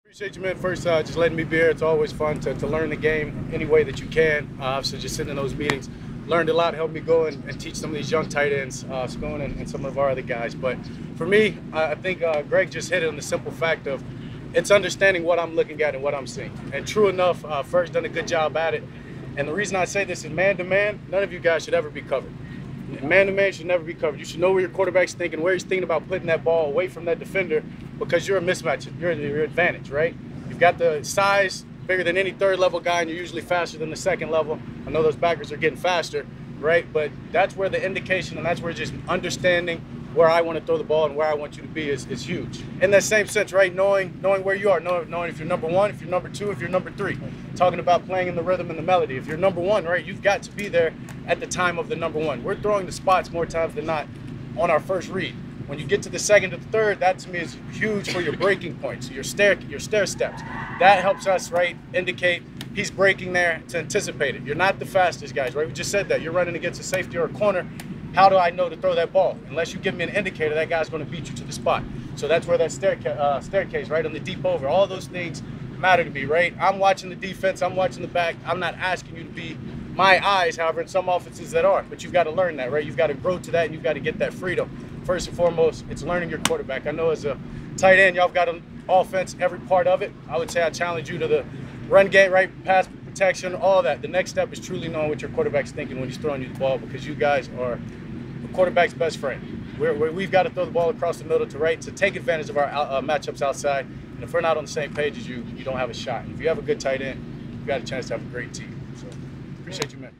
Appreciate you, man. First, just letting me be here. It's always fun to learn the game any way that you can. So just sitting in those meetings, learned a lot, helped me go and teach some of these young tight ends, Spoon and some of our other guys. But for me, I think Greg just hit it on the simple fact of it's understanding what I'm looking at and what I'm seeing. And true enough, Ferg's done a good job at it. And the reason I say this is man-to-man, none of you guys should ever be covered. Man-to-man should never be covered. You should know where your quarterback's thinking, where he's thinking about putting that ball away from that defender, because you're a mismatch. You're in your advantage, right? You've got the size bigger than any third-level guy, and you're usually faster than the second level. I know those backers are getting faster, right? But that's where the indication and that's where just understanding where I want to throw the ball and where I want you to be is huge. In that same sense, right? Knowing where you are, knowing if you're number one, if you're number two, if you're number three. Talking about playing in the rhythm and the melody. If you're number one, right, you've got to be there at the time of the number one. We're throwing the spots more times than not on our first read. When you get to the second to the third, that to me is huge for your breaking points, your stair steps. That helps us, right, indicate he's breaking there to anticipate it. You're not the fastest, guys, right? We just said that. You're running against a safety or a corner. How do I know to throw that ball? Unless you give me an indicator, that guy's going to beat you to the spot. So that's where that staircase, right, on the deep over, all those things matter to me, right? I'm watching the defense. I'm watching the back. I'm not asking you to be my eyes, however, in some offenses that are. But you've got to learn that, right? You've got to grow to that, and you've got to get that freedom. First and foremost, it's learning your quarterback. I know as a tight end, y'all have got an offense, every part of it. I would say I challenge you to the run game, right, pass protection, all that. The next step is truly knowing what your quarterback's thinking when he's throwing you the ball, because you guys are the quarterback's best friend. We've got to throw the ball across the middle to right to take advantage of our matchups outside. And if we're not on the same page as you, you don't have a shot. And if you have a good tight end, you've got a chance to have a great team. So appreciate you, man.